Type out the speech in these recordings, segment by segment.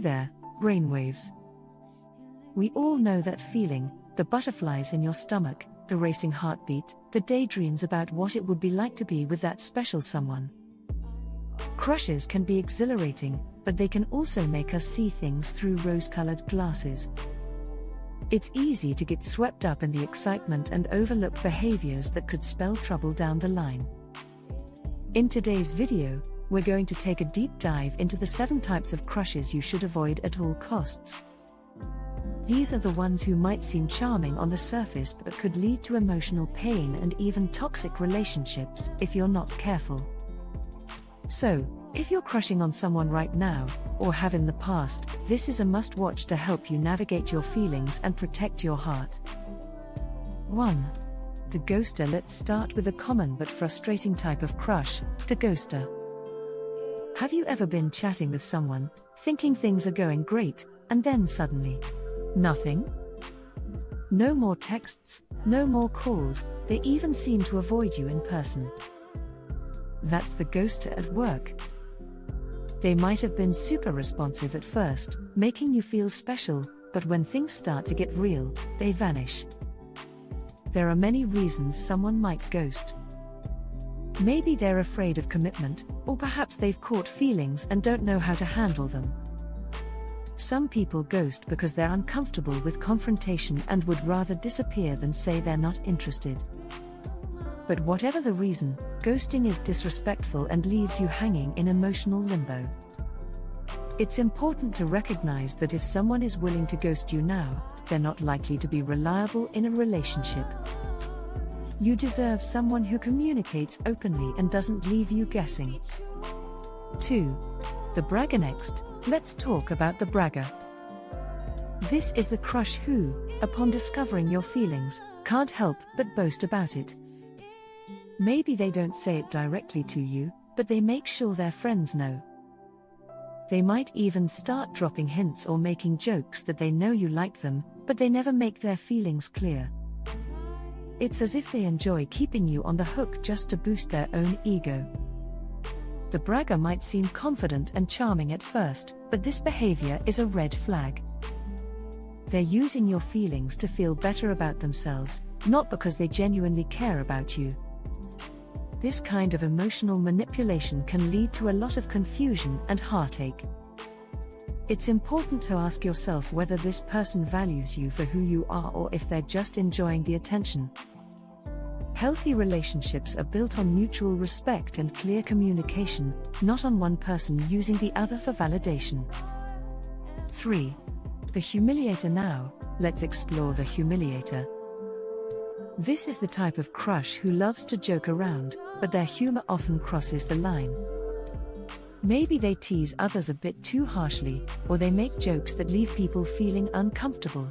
there, brainwaves. We all know that feeling, the butterflies in your stomach, the racing heartbeat, the daydreams about what it would be like to be with that special someone. Crushes can be exhilarating, but they can also make us see things through rose-colored glasses. It's easy to get swept up in the excitement and overlook behaviors that could spell trouble down the line. In today's video, we're going to take a deep dive into the 7 types of crushes you should avoid at all costs. These are the ones who might seem charming on the surface but could lead to emotional pain and even toxic relationships if you're not careful. So, if you're crushing on someone right now, or have in the past, this is a must-watch to help you navigate your feelings and protect your heart. 1. The ghoster. Let's start with a common but frustrating type of crush, the ghoster. Have you ever been chatting with someone, thinking things are going great, and then suddenly, nothing? No more texts, no more calls, they even seem to avoid you in person. That's the ghoster at work. They might have been super responsive at first, making you feel special, but when things start to get real, they vanish. There are many reasons someone might ghost. Maybe they're afraid of commitment, or perhaps they've caught feelings and don't know how to handle them. Some people ghost because they're uncomfortable with confrontation and would rather disappear than say they're not interested. But whatever the reason, ghosting is disrespectful and leaves you hanging in emotional limbo. It's important to recognize that if someone is willing to ghost you now, they're not likely to be reliable in a relationship. You deserve someone who communicates openly and doesn't leave you guessing. 2. The bragger. Next, let's talk about the bragger. This is the crush who, upon discovering your feelings, can't help but boast about it. Maybe they don't say it directly to you, but they make sure their friends know. They might even start dropping hints or making jokes that they know you like them, but they never make their feelings clear. It's as if they enjoy keeping you on the hook just to boost their own ego. The bragger might seem confident and charming at first, but this behavior is a red flag. They're using your feelings to feel better about themselves, not because they genuinely care about you. This kind of emotional manipulation can lead to a lot of confusion and heartache. It's important to ask yourself whether this person values you for who you are or if they're just enjoying the attention. Healthy relationships are built on mutual respect and clear communication, not on one person using the other for validation. 3. The humiliator. Now, let's explore the humiliator. This is the type of crush who loves to joke around, but their humor often crosses the line. Maybe they tease others a bit too harshly, or they make jokes that leave people feeling uncomfortable.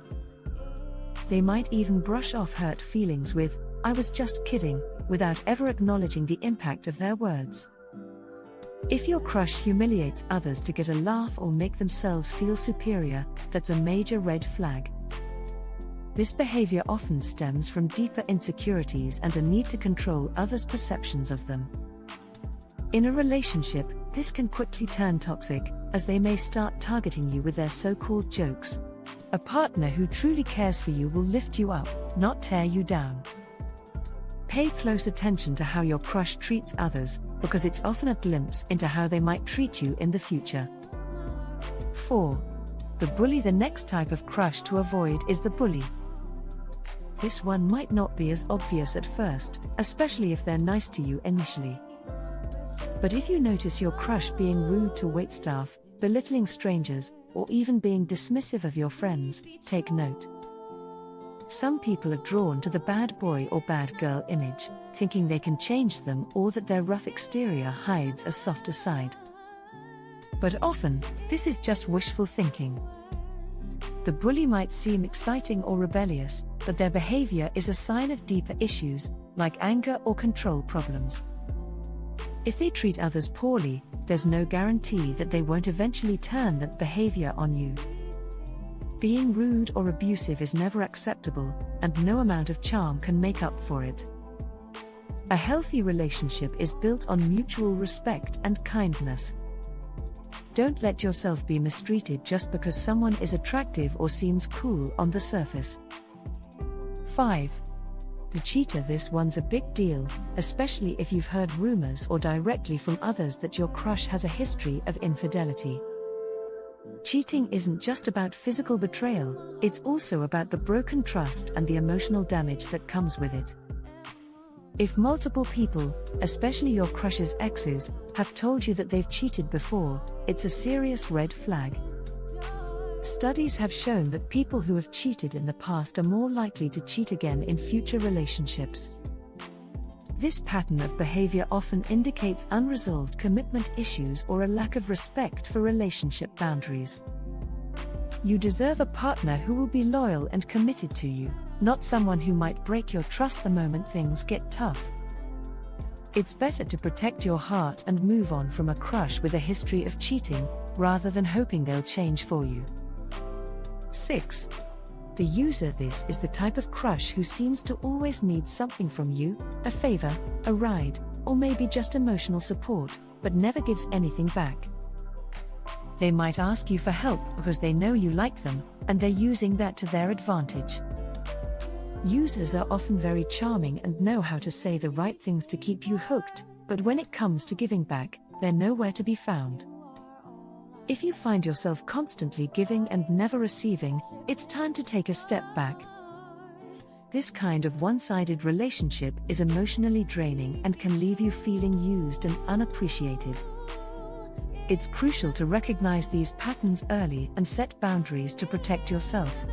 They might even brush off hurt feelings with, "I was just kidding," without ever acknowledging the impact of their words. If your crush humiliates others to get a laugh or make themselves feel superior, that's a major red flag. This behavior often stems from deeper insecurities and a need to control others' perceptions of them. In a relationship, this can quickly turn toxic, as they may start targeting you with their so-called jokes. A partner who truly cares for you will lift you up, not tear you down. Pay close attention to how your crush treats others, because it's often a glimpse into how they might treat you in the future. 4. The bully. The next type of crush to avoid is the bully. This one might not be as obvious at first, especially if they're nice to you initially. But if you notice your crush being rude to waitstaff, belittling strangers, or even being dismissive of your friends, take note. Some people are drawn to the bad boy or bad girl image, thinking they can change them or that their rough exterior hides a softer side. But often, this is just wishful thinking. The bully might seem exciting or rebellious, but their behavior is a sign of deeper issues, like anger or control problems. If they treat others poorly, there's no guarantee that they won't eventually turn that behavior on you. Being rude or abusive is never acceptable, and no amount of charm can make up for it. A healthy relationship is built on mutual respect and kindness. Don't let yourself be mistreated just because someone is attractive or seems cool on the surface. 5. The cheater. This one's a big deal, especially if you've heard rumors or directly from others that your crush has a history of infidelity. Cheating isn't just about physical betrayal, it's also about the broken trust and the emotional damage that comes with it. If multiple people, especially your crush's exes, have told you that they've cheated before, it's a serious red flag. Studies have shown that people who have cheated in the past are more likely to cheat again in future relationships. This pattern of behavior often indicates unresolved commitment issues or a lack of respect for relationship boundaries. You deserve a partner who will be loyal and committed to you, not someone who might break your trust the moment things get tough. It's better to protect your heart and move on from a crush with a history of cheating, rather than hoping they'll change for you. 6. The user. This is the type of crush who seems to always need something from you, a favor, a ride, or maybe just emotional support, but never gives anything back. They might ask you for help because they know you like them, and they're using that to their advantage. Users are often very charming and know how to say the right things to keep you hooked, but when it comes to giving back, they're nowhere to be found. If you find yourself constantly giving and never receiving, it's time to take a step back. This kind of one-sided relationship is emotionally draining and can leave you feeling used and unappreciated. It's crucial to recognize these patterns early and set boundaries to protect yourself.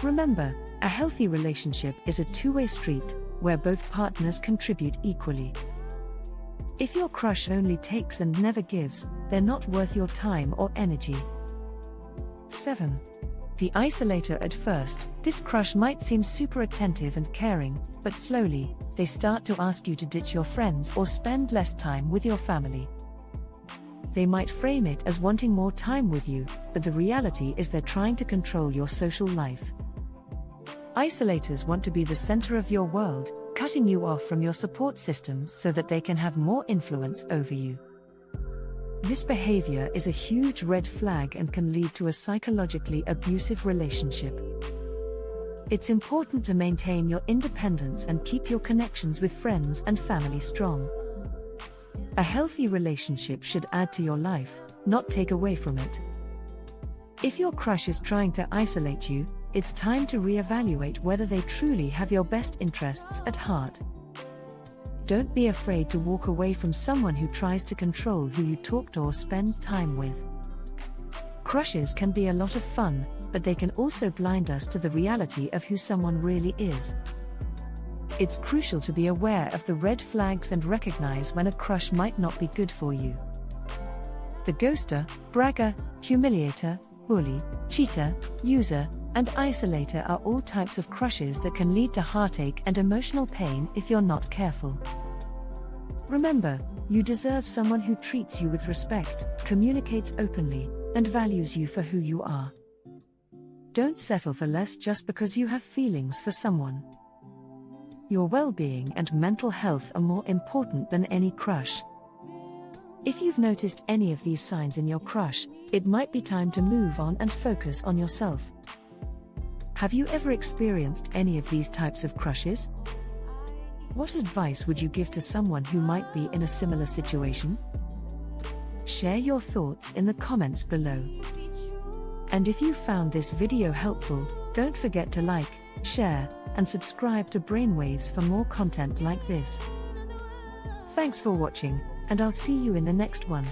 Remember, a healthy relationship is a two-way street, where both partners contribute equally. If your crush only takes and never gives, they're not worth your time or energy. 7. The isolator. At first, this crush might seem super attentive and caring, but slowly, they start to ask you to ditch your friends or spend less time with your family. They might frame it as wanting more time with you, but the reality is they're trying to control your social life. Isolators want to be the center of your world, cutting you off from your support systems so that they can have more influence over you. This behavior is a huge red flag and can lead to a psychologically abusive relationship. It's important to maintain your independence and keep your connections with friends and family strong. A healthy relationship should add to your life, not take away from it. If your crush is trying to isolate you, it's time to reevaluate whether they truly have your best interests at heart. Don't be afraid to walk away from someone who tries to control who you talk to or spend time with. Crushes can be a lot of fun, but they can also blind us to the reality of who someone really is. It's crucial to be aware of the red flags and recognize when a crush might not be good for you. The ghoster, bragger, humiliator, bully, cheater, user, and isolator are all types of crushes that can lead to heartache and emotional pain if you're not careful. Remember, you deserve someone who treats you with respect, communicates openly, and values you for who you are. Don't settle for less just because you have feelings for someone. Your well-being and mental health are more important than any crush. If you've noticed any of these signs in your crush, it might be time to move on and focus on yourself. Have you ever experienced any of these types of crushes? What advice would you give to someone who might be in a similar situation? Share your thoughts in the comments below. And if you found this video helpful, don't forget to like, share, and subscribe to Brainwaves for more content like this. Thanks for watching, and I'll see you in the next one.